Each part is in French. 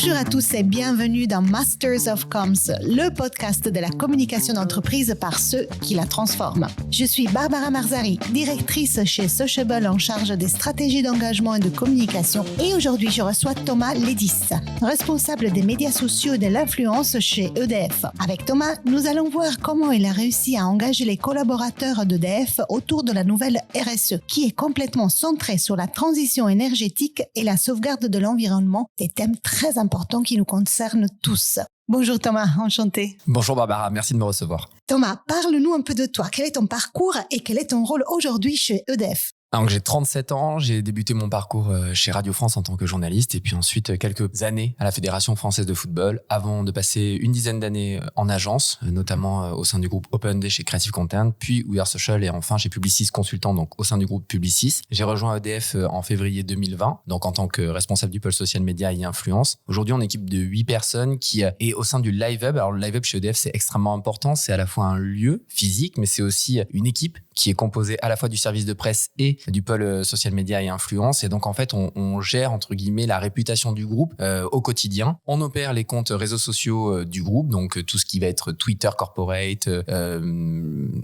Bonjour à tous et bienvenue dans Masters of Comms, le podcast de la communication d'entreprise par ceux qui la transforment. Je suis Barbara Marzari, directrice chez Sociable en charge des stratégies d'engagement et de communication. Et aujourd'hui, je reçois Thomas Ledis, responsable des médias sociaux et de l'influence chez EDF. Avec Thomas, nous allons voir comment il a réussi à engager les collaborateurs d'EDF autour de la nouvelle RSE, qui est complètement centrée sur la transition énergétique et la sauvegarde de l'environnement, des thèmes très importants qui nous concernent tous. Bonjour Thomas, enchanté. Bonjour Barbara, merci de me recevoir. Thomas, parle-nous un peu de toi. Quel est ton parcours et quel est ton rôle aujourd'hui chez EDF ? Donc, j'ai 37 ans, j'ai débuté mon parcours chez Radio France en tant que journaliste et puis ensuite quelques années à la Fédération française de football avant de passer une dizaine d'années en agence, notamment au sein du groupe OpenD chez Creative Content, puis We Are Social et enfin chez Publicis Consultant, donc au sein du groupe Publicis. J'ai rejoint EDF en février 2020, donc en tant que responsable du pôle social média et influence. Aujourd'hui, on est une équipe de 8 personnes qui est au sein du Live Hub. Alors le Live Hub chez EDF, c'est extrêmement important, c'est à la fois un lieu physique, mais c'est aussi une équipe qui est composée à la fois du service de presse et du pôle social média et influence. Et donc, en fait, on gère, entre guillemets, la réputation du groupe au quotidien. On opère les comptes réseaux sociaux du groupe, donc tout ce qui va être Twitter Corporate,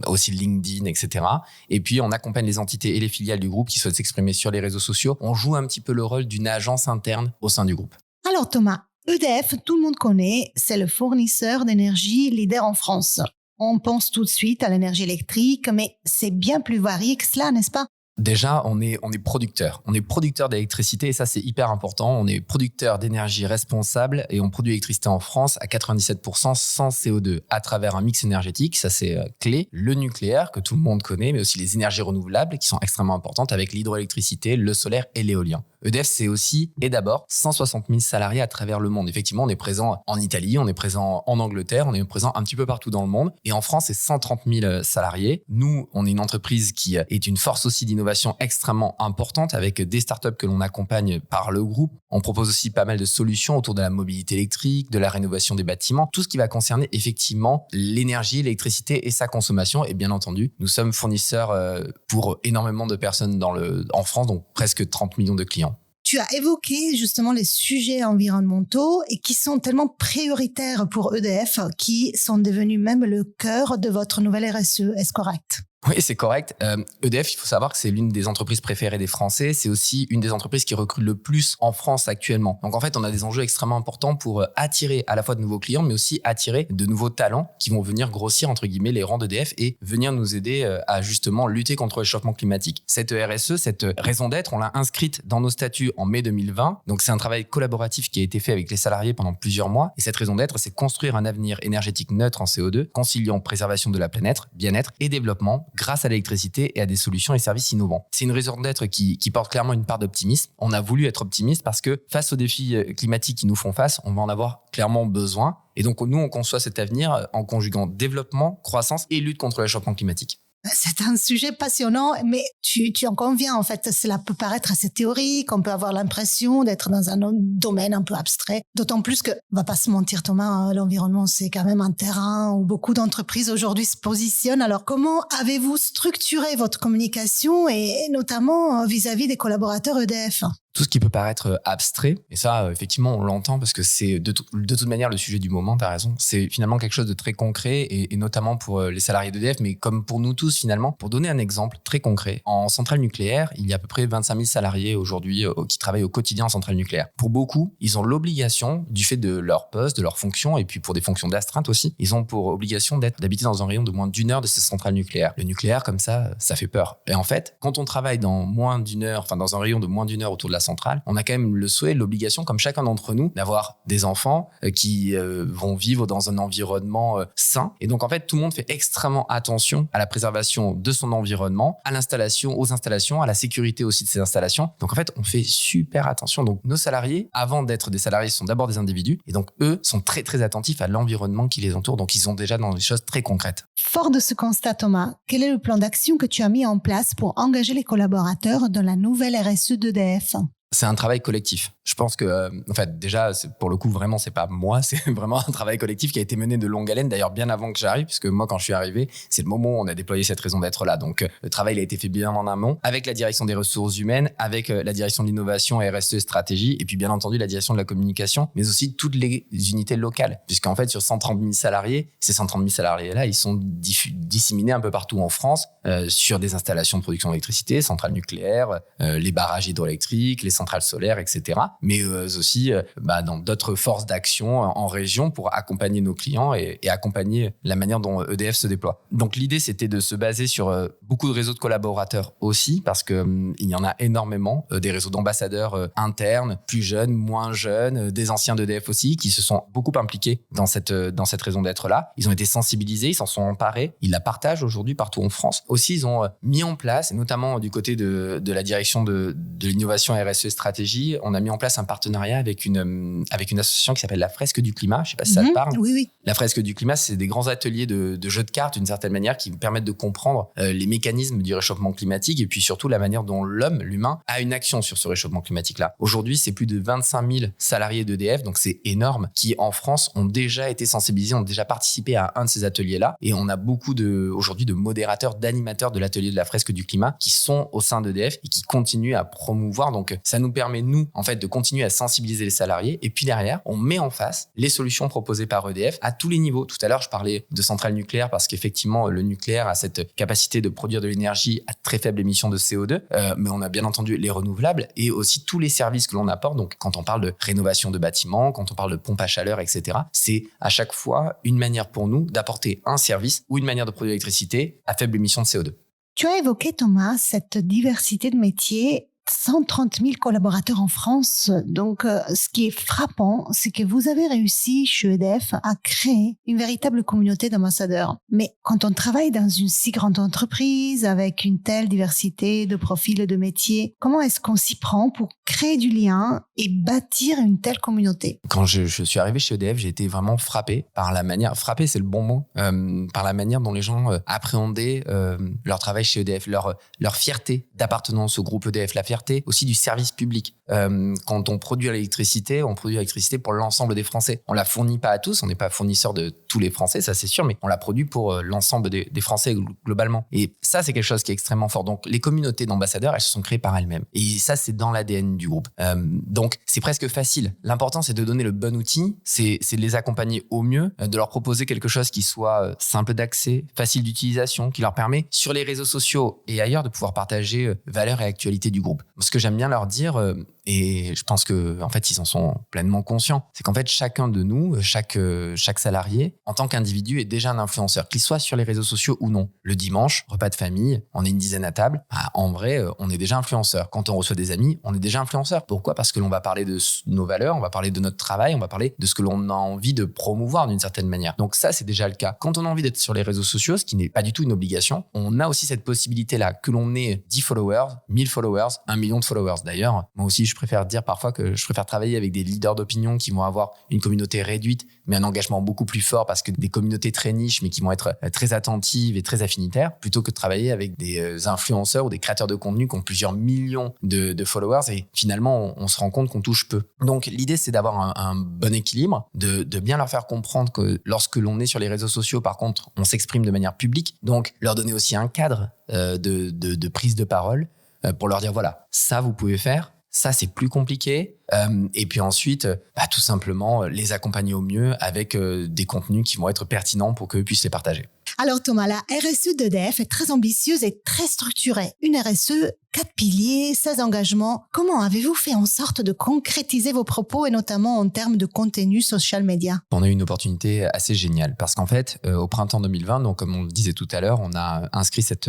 aussi LinkedIn, etc. Et puis, on accompagne les entités et les filiales du groupe qui souhaitent s'exprimer sur les réseaux sociaux. On joue un petit peu le rôle d'une agence interne au sein du groupe. Alors Thomas, EDF, tout le monde connaît, c'est le fournisseur d'énergie leader en France. On pense tout de suite à l'énergie électrique, mais c'est bien plus varié que cela, n'est-ce pas ? Déjà, on est producteur. On est producteur d'électricité et ça, c'est hyper important. On est producteur d'énergie responsable et on produit l'électricité en France à 97% sans CO2 à travers un mix énergétique. Ça, c'est clé. Le nucléaire, que tout le monde connaît, mais aussi les énergies renouvelables qui sont extrêmement importantes avec l'hydroélectricité, le solaire et l'éolien. EDF, c'est aussi et d'abord 160 000 salariés à travers le monde. Effectivement, on est présent en Italie, on est présent en Angleterre, on est présent un petit peu partout dans le monde. Et en France, c'est 130 000 salariés. Nous, on est une entreprise qui est une force aussi d'innovation extrêmement importante avec des startups que l'on accompagne par le groupe. On propose aussi pas mal de solutions autour de la mobilité électrique, de la rénovation des bâtiments, tout ce qui va concerner effectivement l'énergie, l'électricité et sa consommation. Et bien entendu, nous sommes fournisseurs pour énormément de personnes en France, donc presque 30 millions de clients. Tu as évoqué justement les sujets environnementaux et qui sont tellement prioritaires pour EDF qui sont devenus même le cœur de votre nouvelle RSE. Est-ce correct ? Oui, c'est correct. EDF, il faut savoir que c'est l'une des entreprises préférées des Français. C'est aussi une des entreprises qui recrute le plus en France actuellement. Donc en fait, on a des enjeux extrêmement importants pour attirer à la fois de nouveaux clients, mais aussi attirer de nouveaux talents qui vont venir grossir, entre guillemets, les rangs d'EDF et venir nous aider à justement lutter contre le réchauffement climatique. Cette RSE, cette raison d'être, on l'a inscrite dans nos statuts en mai 2020. Donc c'est un travail collaboratif qui a été fait avec les salariés pendant plusieurs mois. Et cette raison d'être, c'est construire un avenir énergétique neutre en CO2, conciliant préservation de la planète, bien-être et développement grâce à l'électricité et à des solutions et services innovants. C'est une raison d'être qui porte clairement une part d'optimisme. On a voulu être optimiste parce que face aux défis climatiques qui nous font face, on va en avoir clairement besoin. Et donc, nous, on conçoit cet avenir en conjuguant développement, croissance et lutte contre le réchauffement climatique. C'est un sujet passionnant, mais tu en conviens, en fait, cela peut paraître assez théorique, on peut avoir l'impression d'être dans un domaine un peu abstrait, d'autant plus que, on va pas se mentir Thomas, l'environnement c'est quand même un terrain où beaucoup d'entreprises aujourd'hui se positionnent. Alors comment avez-vous structuré votre communication et notamment vis-à-vis des collaborateurs EDF ? Tout ce qui peut paraître abstrait, et ça, effectivement, on l'entend parce que c'est de toute manière le sujet du moment, t'as raison, c'est finalement quelque chose de très concret et notamment pour les salariés d'EDF, mais comme pour nous tous finalement. Pour donner un exemple très concret, en centrale nucléaire, il y a à peu près 25 000 salariés aujourd'hui qui travaillent au quotidien en centrale nucléaire. Pour beaucoup, ils ont l'obligation, du fait de leur poste, de leur fonction, et puis pour des fonctions d'astreinte aussi, ils ont pour obligation d'habiter dans un rayon de moins d'1 heure de ces centrales nucléaires. Le nucléaire, comme ça fait peur. Et en fait, quand on travaille dans moins d'1 heure, enfin dans un rayon de moins d'1 heure autour de la centrale, on a quand même le souhait, l'obligation, comme chacun d'entre nous, d'avoir des enfants qui vont vivre dans un environnement sain. Et donc, en fait, tout le monde fait extrêmement attention à la préservation de son environnement, à l'installation, aux installations, à la sécurité aussi de ces installations. Donc, en fait, on fait super attention. Donc, nos salariés, avant d'être des salariés, sont d'abord des individus. Et donc, eux sont très, très attentifs à l'environnement qui les entoure. Donc, ils sont déjà dans des choses très concrètes. Fort de ce constat, Thomas, quel est le plan d'action que tu as mis en place pour engager les collaborateurs dans la nouvelle RSE d'EDF ? C'est un travail collectif. Je pense que, en fait, déjà, pour le coup, vraiment, c'est pas moi, c'est vraiment un travail collectif qui a été mené de longue haleine, d'ailleurs bien avant que j'arrive, puisque moi, quand je suis arrivé, c'est le moment où on a déployé cette raison d'être là. Donc, le travail il a été fait bien en amont, avec la direction des ressources humaines, avec la direction de l'innovation, RSE et stratégie, et puis bien entendu la direction de la communication, mais aussi toutes les unités locales, puisqu'en fait, sur 130 000 salariés, ces 130 000 salariés-là, ils sont disséminés un peu partout en France, sur des installations de production d'électricité, centrales nucléaires, les barrages hydroélectriques, les centrales solaires, etc. Mais aussi dans d'autres forces d'action en région pour accompagner nos clients et accompagner la manière dont EDF se déploie. Donc l'idée, c'était de se baser sur beaucoup de réseaux de collaborateurs aussi, parce que il y en a énormément, des réseaux d'ambassadeurs internes, plus jeunes, moins jeunes, des anciens d'EDF aussi, qui se sont beaucoup impliqués dans cette raison d'être-là. Ils ont été sensibilisés, ils s'en sont emparés, ils la partagent aujourd'hui partout en France. Aussi, ils ont mis en place, et notamment du côté de la direction de l'innovation RSE stratégie, on a mis en place un partenariat avec une association qui s'appelle la Fresque du Climat. Je ne sais pas si ça te parle. Oui. La Fresque du Climat, c'est des grands ateliers de jeux de cartes, d'une certaine manière, qui permettent de comprendre les mécanismes du réchauffement climatique et puis surtout la manière dont l'humain, a une action sur ce réchauffement climatique-là. Aujourd'hui, c'est plus de 25 000 salariés d'EDF, donc c'est énorme, qui en France ont déjà été sensibilisés, ont déjà participé à un de ces ateliers-là. Et on a beaucoup aujourd'hui de modérateurs, d'animateurs de l'atelier de la Fresque du Climat qui sont au sein d'EDF et qui continuent à promouvoir. Donc ça nous permet, nous, en fait, de continuer à sensibiliser les salariés. Et puis derrière, on met en face les solutions proposées par EDF à tous les niveaux. Tout à l'heure, je parlais de centrales nucléaires parce qu'effectivement, le nucléaire a cette capacité de produire de l'énergie à très faible émission de CO2. Mais on a bien entendu les renouvelables et aussi tous les services que l'on apporte. Donc, quand on parle de rénovation de bâtiments, quand on parle de pompe à chaleur, etc., c'est à chaque fois une manière pour nous d'apporter un service ou une manière de produire l'électricité à faible émission de CO2. Tu as évoqué, Thomas, cette diversité de métiers. 130 000 collaborateurs en France. Donc, ce qui est frappant, c'est que vous avez réussi chez EDF à créer une véritable communauté d'ambassadeurs. Mais quand on travaille dans une si grande entreprise avec une telle diversité de profils et de métiers, comment est-ce qu'on s'y prend pour créer du lien et bâtir une telle communauté? Quand je suis arrivé chez EDF, j'ai été vraiment frappé par la manière, frappé c'est le bon mot, par la manière dont les gens appréhendaient leur travail chez EDF, leur fierté d'appartenance au groupe EDF, la fierté aussi du service public. Quand on produit l'électricité, on produit l'électricité pour l'ensemble des Français. On la fournit pas à tous, on n'est pas fournisseur de tous les Français, ça c'est sûr, mais on la produit pour l'ensemble des Français globalement. Et ça, c'est quelque chose qui est extrêmement fort. Donc, les communautés d'ambassadeurs, elles se sont créées par elles-mêmes. Et ça, c'est dans l'ADN du groupe. Donc, c'est presque facile. L'important, c'est de donner le bon outil, c'est de les accompagner au mieux, de leur proposer quelque chose qui soit simple d'accès, facile d'utilisation, qui leur permet, sur les réseaux sociaux et ailleurs, de pouvoir partager valeurs et actualités du groupe. Ce que j'aime bien leur dire, et je pense que en fait ils en sont pleinement conscients, c'est qu'en fait chacun de nous, chaque salarié en tant qu'individu est déjà un influenceur, qu'il soit sur les réseaux sociaux ou non. Le dimanche, repas de famille, on est une dizaine à table, en vrai on est déjà influenceur. Quand on reçoit des amis, on est déjà influenceur. Pourquoi? Parce que l'on va parler de nos valeurs, on va parler de notre travail, on va parler de ce que l'on a envie de promouvoir d'une certaine manière. Donc ça, c'est déjà le cas. Quand on a envie d'être sur les réseaux sociaux, ce qui n'est pas du tout une obligation, on a aussi cette possibilité-là, que l'on ait 10 followers, 1000 followers, 1 million de followers. D'ailleurs, moi aussi, je préfère dire parfois que je préfère travailler avec des leaders d'opinion qui vont avoir une communauté réduite, mais un engagement beaucoup plus fort, parce que des communautés très niches, mais qui vont être très attentives et très affinitaires, plutôt que de travailler avec des influenceurs ou des créateurs de contenu qui ont plusieurs millions de followers, et finalement, on se rend compte qu'on touche peu. Donc, l'idée, c'est d'avoir un bon équilibre, de bien leur faire comprendre que lorsque l'on est sur les réseaux sociaux, par contre, on s'exprime de manière publique, donc leur donner aussi un cadre de prise de parole, pour leur dire, voilà, ça, vous pouvez faire, ça, c'est plus compliqué. Et puis ensuite, tout simplement, les accompagner au mieux avec des contenus qui vont être pertinents pour qu'eux puissent les partager. Alors Thomas, la RSE d'EDF est très ambitieuse et très structurée. Une RSE, 4 piliers, 16 engagements. Comment avez-vous fait en sorte de concrétiser vos propos et notamment en termes de contenu social media? On a eu une opportunité assez géniale parce qu'en fait, au printemps 2020, donc comme on le disait tout à l'heure, on a inscrit cette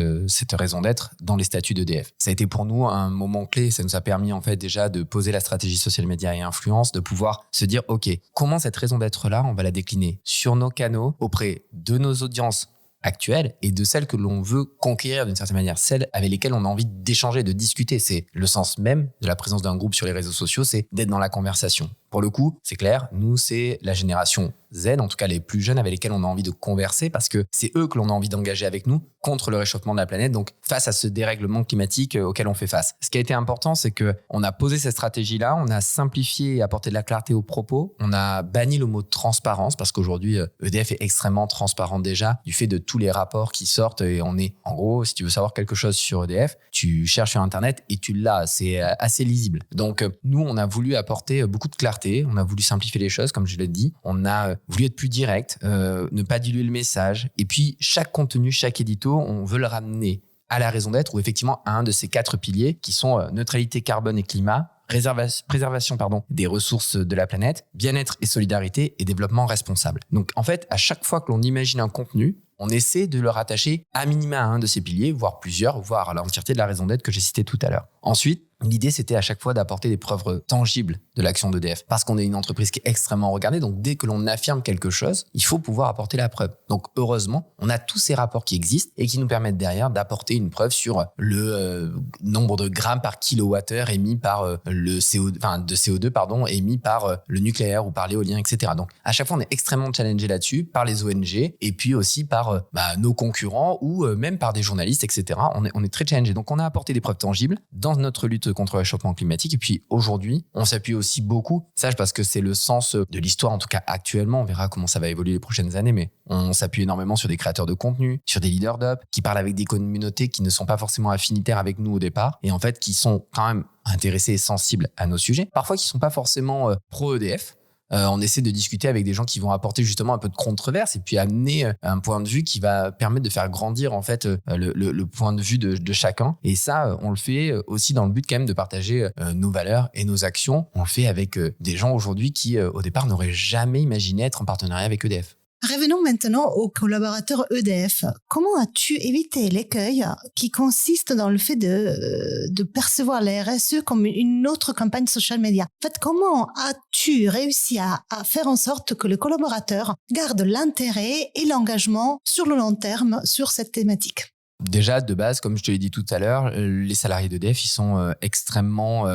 raison d'être dans les statuts d'EDF. Ça a été pour nous un moment clé. Ça nous a permis en fait déjà de poser la stratégie social media et influence, de pouvoir se dire, OK, comment cette raison d'être-là, on va la décliner sur nos canaux auprès de nos audiences actuelles et de celles que l'on veut conquérir d'une certaine manière, celles avec lesquelles on a envie d'échanger, de discuter. C'est le sens même de la présence d'un groupe sur les réseaux sociaux, c'est d'être dans la conversation. Pour le coup, c'est clair, nous, c'est la génération Z, en tout cas les plus jeunes avec lesquels on a envie de converser parce que c'est eux que l'on a envie d'engager avec nous contre le réchauffement de la planète, donc face à ce dérèglement climatique auquel on fait face. Ce qui a été important, c'est qu'on a posé cette stratégie-là, on a simplifié et apporté de la clarté aux propos, on a banni le mot transparence parce qu'aujourd'hui, EDF est extrêmement transparent déjà du fait de tous les rapports qui sortent et on est, en gros, si tu veux savoir quelque chose sur EDF, tu cherches sur Internet et tu l'as, c'est assez lisible. Donc, nous, on a voulu apporter beaucoup de clarté, on a voulu simplifier les choses, comme je l'ai dit, on a voulu être plus direct, ne pas diluer le message. Et puis, chaque contenu, chaque édito, on veut le ramener à la raison d'être ou effectivement à un de ces 4 piliers qui sont neutralité carbone et climat, préservation des ressources de la planète, bien-être et solidarité et développement responsable. Donc, en fait, à chaque fois que l'on imagine un contenu, on essaie de le rattacher à minima à un de ces piliers, voire plusieurs, voire à l'entièreté de la raison d'être que j'ai citée tout à l'heure. Ensuite, l'idée, c'était à chaque fois d'apporter des preuves tangibles de l'action d'EDF parce qu'on est une entreprise qui est extrêmement regardée. Donc, dès que l'on affirme quelque chose, il faut pouvoir apporter la preuve. Donc, heureusement, on a tous ces rapports qui existent et qui nous permettent derrière d'apporter une preuve sur le nombre de grammes par kilowattheure émis par le CO2, émis par le nucléaire ou par l'éolien, etc. Donc, à chaque fois, on est extrêmement challengé là-dessus par les ONG et puis aussi par nos concurrents ou même par des journalistes, etc. On est très challengé. Donc, on a apporté des preuves tangibles dans notre lutte contre le réchauffement climatique. Et puis aujourd'hui, on s'appuie aussi beaucoup, ça parce que c'est le sens de l'histoire, en tout cas actuellement, on verra comment ça va évoluer les prochaines années, mais on s'appuie énormément sur des créateurs de contenu, sur des leaders d'up, qui parlent avec des communautés qui ne sont pas forcément affinitaires avec nous au départ, et en fait qui sont quand même intéressés et sensibles à nos sujets, parfois qui ne sont pas forcément pro-EDF. On essaie de discuter avec des gens qui vont apporter justement un peu de controverse et puis amener un point de vue qui va permettre de faire grandir en fait le point de vue de chacun. Et ça, on le fait aussi dans le but quand même de partager nos valeurs et nos actions. On le fait avec des gens aujourd'hui qui, au départ, n'auraient jamais imaginé être en partenariat avec EDF. Revenons maintenant aux collaborateurs EDF. Comment as-tu évité l'écueil qui consiste dans le fait de percevoir la RSE comme une autre campagne social media? En fait, comment as-tu réussi à faire en sorte que le collaborateur garde l'intérêt et l'engagement sur le long terme sur cette thématique? Déjà, de base, comme je te l'ai dit tout à l'heure, les salariés d'EDF, ils sont extrêmement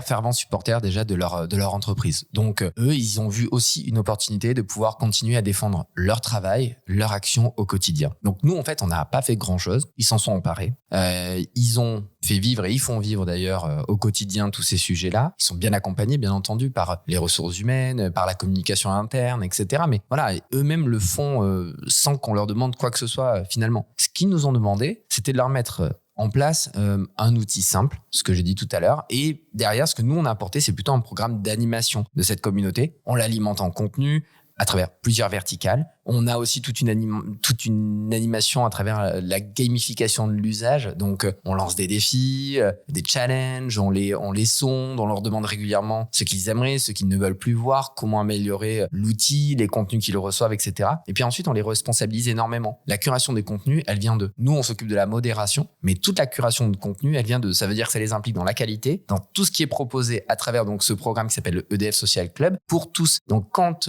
fervents supporters déjà de leur entreprise. Donc, eux, ils ont vu aussi une opportunité de pouvoir continuer à défendre leur travail, leur action au quotidien. Donc, nous, en fait, on n'a pas fait grand-chose. Ils s'en sont emparés. Ils ont fait vivre et ils font vivre d'ailleurs au quotidien tous ces sujets-là. Ils sont bien accompagnés, bien entendu, par les ressources humaines, par la communication interne, etc. Mais voilà, eux-mêmes le font sans qu'on leur demande quoi que ce soit finalement. Ce qu'ils nous ont demandé, c'était de leur mettre en place un outil simple, ce que j'ai dit tout à l'heure. Et derrière, ce que nous, on a apporté, c'est plutôt un programme d'animation de cette communauté. On l'alimente en contenu à travers plusieurs verticales. On a aussi toute une animation à travers la gamification de l'usage. Donc, on lance des défis, des challenges, on les sonde, on leur demande régulièrement ce qu'ils aimeraient, ce qu'ils ne veulent plus voir, comment améliorer l'outil, les contenus qu'ils reçoivent, etc. Et puis ensuite, on les responsabilise énormément. La curation des contenus, elle vient d'eux. Nous, on s'occupe de la modération, mais toute la curation de contenu, elle vient d'eux. Ça veut dire que ça les implique dans la qualité, dans tout ce qui est proposé à travers donc ce programme qui s'appelle le EDF Social Club pour tous. Donc, quand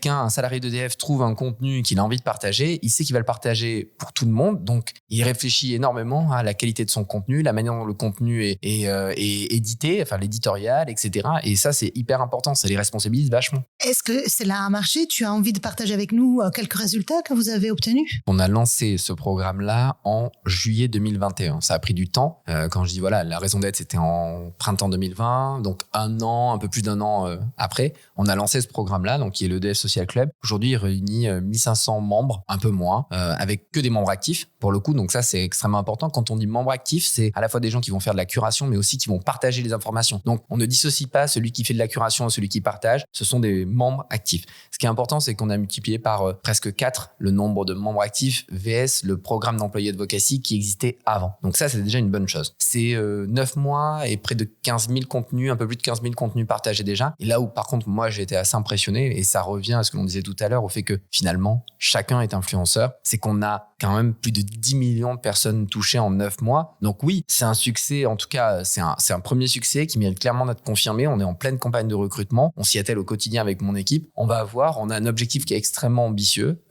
un salarié d'EDF trouve un contenu qu'il a envie de partager, il sait qu'il va le partager pour tout le monde, donc il réfléchit énormément à la qualité de son contenu, la manière dont le contenu est édité, enfin l'éditorial, etc. Et ça, c'est hyper important, ça les responsabilise vachement. Est-ce que cela a marché? Tu as envie de partager avec nous quelques résultats que vous avez obtenus? On a lancé ce programme-là en juillet 2021. Ça a pris du temps. Quand je dis voilà, la raison d'être, c'était en printemps 2020, donc un peu plus d'un an après, on a lancé ce programme-là, donc qui est le EDF Social Club. Aujourd'hui, il réunit 1500 membres, un peu moins, avec que des membres actifs pour le coup. Donc ça, c'est extrêmement important. Quand on dit membres actifs, c'est à la fois des gens qui vont faire de la curation, mais aussi qui vont partager les informations. Donc on ne dissocie pas celui qui fait de la curation et celui qui partage. Ce sont des membres actifs. Ce qui est important, c'est qu'on a multiplié par presque 4 le nombre de membres actifs VS le programme d'employé advocacy qui existait avant. Donc ça, c'est déjà une bonne chose. C'est 9 mois et près de 15 000 contenus, un peu plus de 15 000 contenus partagés déjà. Et là où, par contre, moi, j'ai été assez impressionné et ça revient revient à ce que l'on disait tout à l'heure, au fait que finalement, chacun est influenceur. C'est qu'on a quand même plus de 10 millions de personnes touchées en 9 mois. Donc oui, c'est un succès. En tout cas, c'est un premier succès qui mérite clairement d'être confirmé. On est en pleine campagne de recrutement. On s'y attelle au quotidien avec mon équipe. On a un objectif qui est extrêmement ambitieux,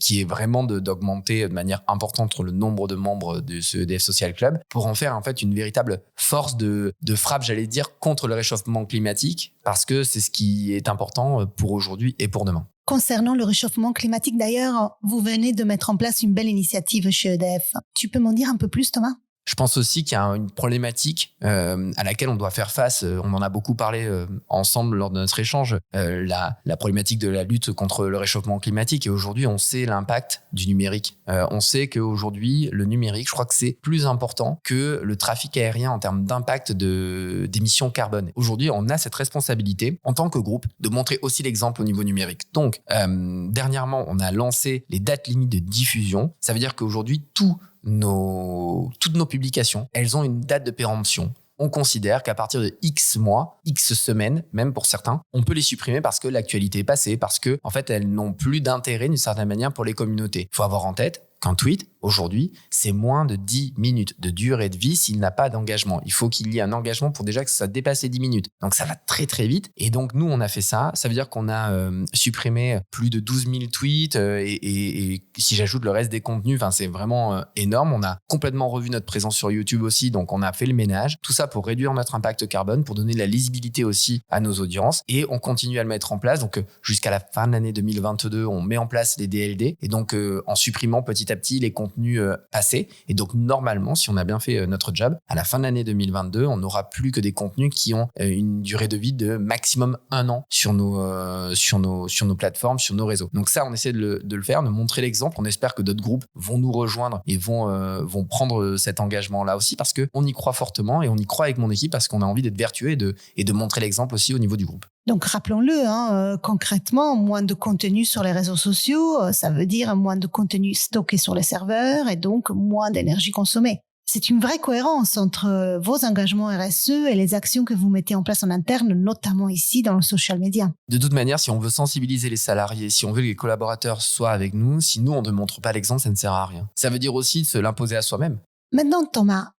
qui est vraiment d'augmenter de manière importante le nombre de membres de ce EDF Social Club pour en faire en fait une véritable force de frappe, j'allais dire, contre le réchauffement climatique, parce que c'est ce qui est important pour aujourd'hui et pour demain. Concernant le réchauffement climatique, d'ailleurs, vous venez de mettre en place une belle initiative chez EDF. Tu peux m'en dire un peu plus, Thomas ? Je pense aussi qu'il y a une problématique à laquelle on doit faire face. On en a beaucoup parlé ensemble lors de notre échange. La problématique de la lutte contre le réchauffement climatique. Et aujourd'hui, on sait l'impact du numérique. On sait qu'aujourd'hui, le numérique, je crois que c'est plus important que le trafic aérien en termes d'impact d'émissions carbone. Aujourd'hui, on a cette responsabilité en tant que groupe de montrer aussi l'exemple au niveau numérique. Donc, dernièrement, on a lancé les dates limites de diffusion. Ça veut dire qu'aujourd'hui, toutes nos publications, elles ont une date de péremption. On considère qu'à partir de X mois, X semaines, même pour certains, on peut les supprimer parce que l'actualité est passée, parce que en fait, elles n'ont plus d'intérêt d'une certaine manière pour les communautés. Il faut avoir en tête qu'un tweet, aujourd'hui, c'est moins de 10 minutes de durée de vie s'il n'a pas d'engagement. Il faut qu'il y ait un engagement pour déjà que ça dépasse les 10 minutes. Donc, ça va très, très vite. Et donc, nous, on a fait ça. Ça veut dire qu'on a supprimé plus de 12 000 tweets et si j'ajoute le reste des contenus, c'est vraiment énorme. On a complètement revu notre présence sur YouTube aussi. Donc, on a fait le ménage. Tout ça pour réduire notre impact carbone, pour donner de la lisibilité aussi à nos audiences. Et on continue à le mettre en place. Donc, jusqu'à la fin de l'année 2022, on met en place les DLD. Et donc, en supprimant petit à petit les contenus passés. Et donc, normalement, si on a bien fait notre job, à la fin de l'année 2022, on n'aura plus que des contenus qui ont une durée de vie de maximum 1 an sur nos plateformes, sur nos réseaux. Donc ça, on essaie de le faire, de montrer l'exemple. On espère que d'autres groupes vont nous rejoindre et vont prendre cet engagement-là aussi parce qu'on y croit fortement et on y croit avec mon équipe parce qu'on a envie d'être vertueux et de montrer l'exemple aussi au niveau du groupe. Donc, rappelons-le, concrètement, moins de contenu sur les réseaux sociaux, ça veut dire moins de contenu stocké sur les serveurs et donc moins d'énergie consommée. C'est une vraie cohérence entre vos engagements RSE et les actions que vous mettez en place en interne, notamment ici dans le social media. De toute manière, si on veut sensibiliser les salariés, si on veut que les collaborateurs soient avec nous, si nous, on ne montre pas l'exemple, ça ne sert à rien. Ça veut dire aussi de se l'imposer à soi-même. Maintenant, Thomas,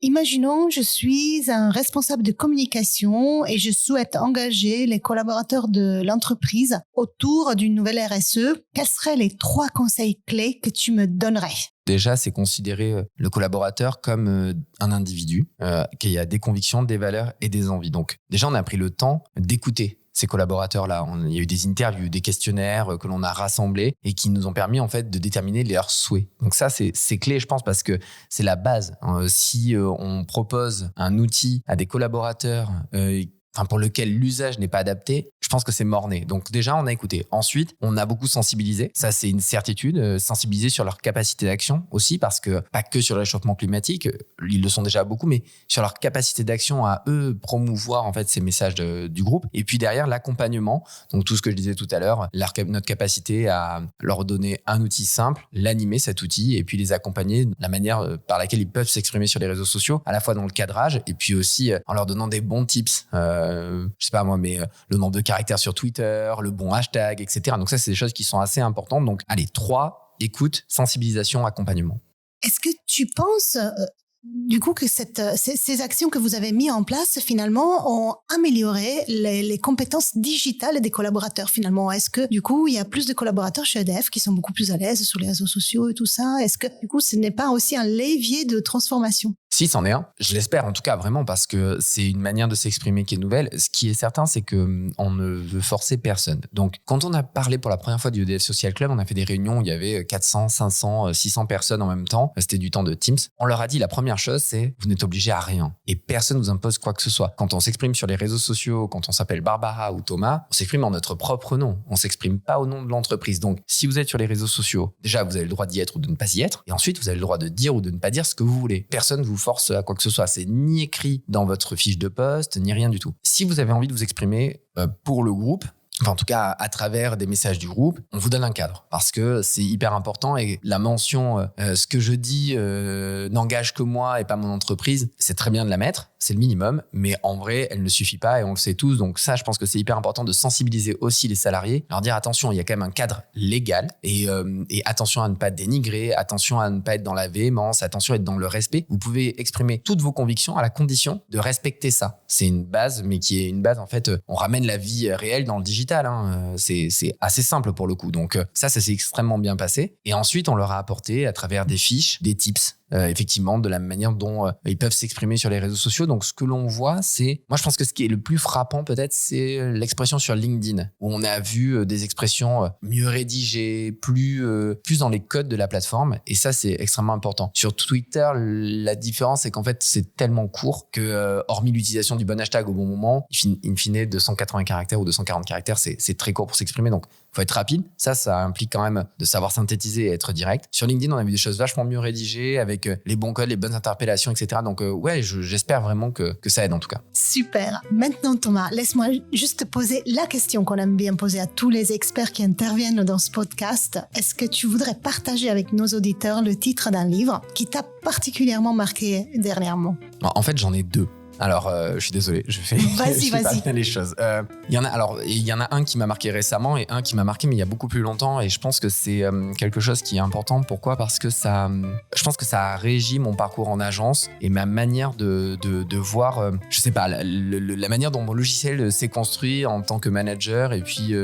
imaginons je suis un responsable de communication et je souhaite engager les collaborateurs de l'entreprise autour d'une nouvelle RSE. Quels seraient les 3 conseils clés que tu me donnerais ? Déjà, c'est considérer le collaborateur comme un individu qui a des convictions, des valeurs et des envies. Donc déjà, on a pris le temps d'écouter ces collaborateurs-là. Il y a eu des interviews, des questionnaires que l'on a rassemblés et qui nous ont permis en fait de déterminer leurs souhaits. Donc ça, c'est clé, je pense, parce que c'est la base. Si on propose un outil à des collaborateurs pour lequel l'usage n'est pas adapté, je pense que c'est mort-né. Donc déjà, on a écouté. Ensuite, on a beaucoup sensibilisé. Ça, c'est une certitude. Sensibiliser sur leur capacité d'action aussi, parce que pas que sur le réchauffement climatique, ils le sont déjà beaucoup, mais sur leur capacité d'action à eux promouvoir en fait ces messages du groupe. Et puis derrière, l'accompagnement. Donc tout ce que je disais tout à l'heure, notre capacité à leur donner un outil simple, l'animer cet outil, et puis les accompagner de la manière par laquelle ils peuvent s'exprimer sur les réseaux sociaux, à la fois dans le cadrage, et puis aussi en leur donnant des bons tips. Je sais pas moi, mais le nombre de caractères sur Twitter, le bon hashtag, etc. Donc ça, c'est des choses qui sont assez importantes. Donc allez, 3, écoute, sensibilisation, accompagnement. Est-ce que tu penses du coup que ces actions que vous avez mises en place finalement ont amélioré les compétences digitales des collaborateurs finalement? Est-ce que du coup il y a plus de collaborateurs chez EDF qui sont beaucoup plus à l'aise sur les réseaux sociaux et tout ça? Est-ce que du coup ce n'est pas aussi un levier de transformation? Si, c'en est un. Je l'espère en tout cas vraiment parce que c'est une manière de s'exprimer qui est nouvelle. Ce qui est certain, c'est que on ne veut forcer personne. Donc, quand on a parlé pour la première fois du EDF Social Club, on a fait des réunions où il y avait 400, 500, 600 personnes en même temps. C'était du temps de Teams. On leur a dit la première chose, c'est vous n'êtes obligés à rien et personne ne vous impose quoi que ce soit. Quand on s'exprime sur les réseaux sociaux, quand on s'appelle Barbara ou Thomas, on s'exprime en notre propre nom. On s'exprime pas au nom de l'entreprise. Donc, si vous êtes sur les réseaux sociaux, déjà vous avez le droit d'y être ou de ne pas y être, et ensuite vous avez le droit de dire ou de ne pas dire ce que vous voulez. Personne vous force à quoi que ce soit. C'est ni écrit dans votre fiche de poste, ni rien du tout. Si vous avez envie de vous exprimer pour le groupe, enfin en tout cas à travers des messages du groupe, on vous donne un cadre parce que c'est hyper important et la mention ce que je dis n'engage que moi et pas mon entreprise, c'est très bien de la mettre, c'est le minimum, mais en vrai, elle ne suffit pas et on le sait tous. Donc ça, je pense que c'est hyper important de sensibiliser aussi les salariés, leur dire attention, il y a quand même un cadre légal et attention à ne pas dénigrer, attention à ne pas être dans la véhémence, attention à être dans le respect. Vous pouvez exprimer toutes vos convictions à la condition de respecter ça. C'est une base, mais qui est une base, en fait, on ramène la vie réelle dans le digital. C'est assez simple pour le coup. Donc ça s'est extrêmement bien passé. Et ensuite, on leur a apporté à travers des fiches, des tips, effectivement, de la manière dont ils peuvent s'exprimer sur les réseaux sociaux. Donc, ce que l'on voit, moi, je pense que ce qui est le plus frappant, peut-être, c'est l'expression sur LinkedIn, où on a vu des expressions mieux rédigées, plus dans les codes de la plateforme. Et ça, c'est extrêmement important. Sur Twitter, la différence, c'est qu'en fait, c'est tellement court que, hormis l'utilisation du bon hashtag au bon moment, in fine, 280 caractères ou 240 caractères, c'est très court pour s'exprimer. Donc, faut être rapide. Ça implique quand même de savoir synthétiser et être direct. Sur LinkedIn, on a vu des choses vachement mieux rédigées avec les bons codes, les bonnes interpellations, etc. Donc, ouais, j'espère vraiment que ça aide en tout cas. Super. Maintenant, Thomas, laisse-moi juste poser la question qu'on aime bien poser à tous les experts qui interviennent dans ce podcast. Est-ce que tu voudrais partager avec nos auditeurs le titre d'un livre qui t'a particulièrement marqué dernièrement? En fait, j'en ai deux. Alors, je suis désolé, je fais pas bien les choses. Il y en a un qui m'a marqué récemment et un qui m'a marqué mais il y a beaucoup plus longtemps et je pense que c'est quelque chose qui est important. Pourquoi ? Parce que je pense que ça a régi mon parcours en agence et ma manière de voir, je sais pas, la manière dont mon logiciel s'est construit en tant que manager et puis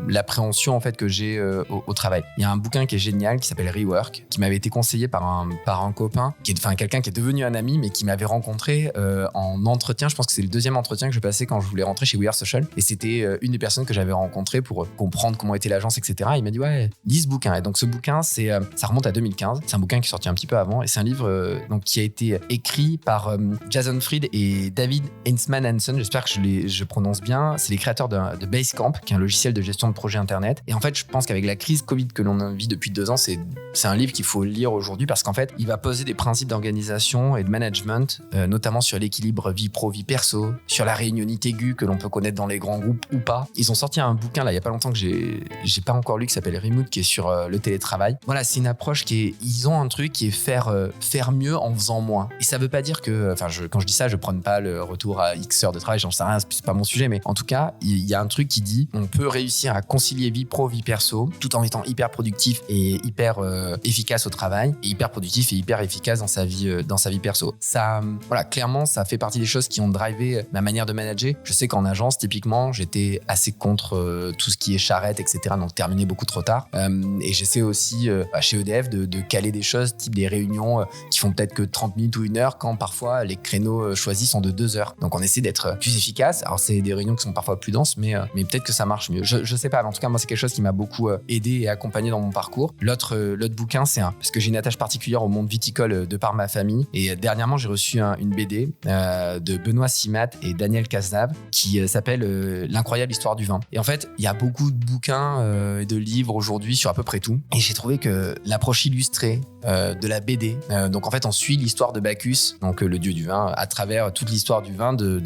l'appréhension en fait que j'ai au travail. Il y a un bouquin qui est génial qui s'appelle Rework, qui m'avait été conseillé par un copain, quelqu'un qui est devenu un ami mais qui m'avait rencontré en entretien. Je pense que c'est le deuxième entretien que je passais quand je voulais rentrer chez We Are Social et c'était une des personnes que j'avais rencontrées pour comprendre comment était l'agence, etc. Il m'a dit ouais, lis ce bouquin. Et donc ce bouquin, ça remonte à 2015. C'est un bouquin qui est sorti un petit peu avant et c'est un livre donc qui a été écrit par Jason Fried et David Heinzmann Hansen. J'espère que je prononce bien. C'est les créateurs de Basecamp, qui est un logiciel de gestion de projet internet. Et en fait, je pense qu'avec la crise Covid que l'on vit depuis 2 ans, c'est un livre qu'il faut lire aujourd'hui parce qu'en fait, il va poser des principes d'organisation et de management, notamment sur l'équilibre vie pro, vie perso, sur la réunionnite aiguë que l'on peut connaître dans les grands groupes ou pas. Ils ont sorti un bouquin là il y a pas longtemps que j'ai pas encore lu qui s'appelle Remote, qui est sur le télétravail. Voilà, c'est une approche ils ont un truc qui est faire mieux en faisant moins. Et ça veut pas dire que, quand je dis ça, je prône pas le retour à X heures de travail, j'en sais rien, c'est pas mon sujet, mais en tout cas, il y a un truc qui dit on peut réussir à concilier vie pro, vie perso, tout en étant hyper productif et hyper efficace au travail, et hyper productif et hyper efficace dans sa vie perso. Ça, voilà, clairement, ça fait partie des choses qui ont drivé ma manière de manager. Je sais qu'en agence, typiquement, j'étais assez contre tout ce qui est charrette, etc. Donc terminer beaucoup trop tard. Et j'essaie aussi, chez EDF, de caler des choses, type des réunions qui font peut-être que 30 minutes ou 1 heure, quand parfois les créneaux choisis sont de 2 heures. Donc on essaie d'être plus efficace. Alors c'est des réunions qui sont parfois plus denses, mais peut-être que ça marche mieux. Je sais pas, mais en tout cas, moi, c'est quelque chose qui m'a beaucoup aidé et accompagné dans mon parcours. L'autre bouquin, c'est parce que j'ai une attache particulière au monde viticole de par ma famille. Et dernièrement, j'ai reçu une BD de Benoît Simat et Daniel Cazenave qui s'appelle L'incroyable histoire du vin. Et en fait, il y a beaucoup de bouquins et de livres aujourd'hui sur à peu près tout. Et j'ai trouvé que l'approche illustrée de la BD, donc en fait, on suit l'histoire de Bacchus, donc le dieu du vin, à travers toute l'histoire du vin d'il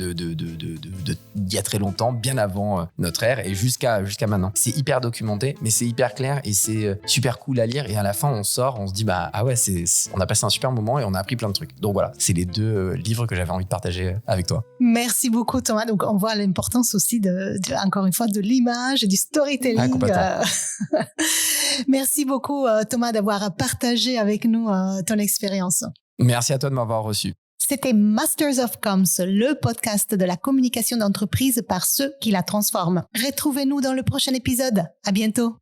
y a très longtemps, bien avant notre ère et jusqu'à maintenant. C'est hyper documenté, mais c'est hyper clair et c'est super cool à lire. Et à la fin, on sort, on se dit bah ah ouais, on a passé un super moment et on a appris plein de trucs. Donc voilà, c'est les 2 livres que j'avais envie de partager avec toi. Merci beaucoup Thomas. Donc on voit l'importance aussi encore une fois de l'image et du storytelling. Merci beaucoup Thomas d'avoir partagé avec nous ton expérience. Merci à toi de m'avoir reçu. C'était Masters of Comms, le podcast de la communication d'entreprise par ceux qui la transforment. Retrouvez-nous dans le prochain épisode. À bientôt.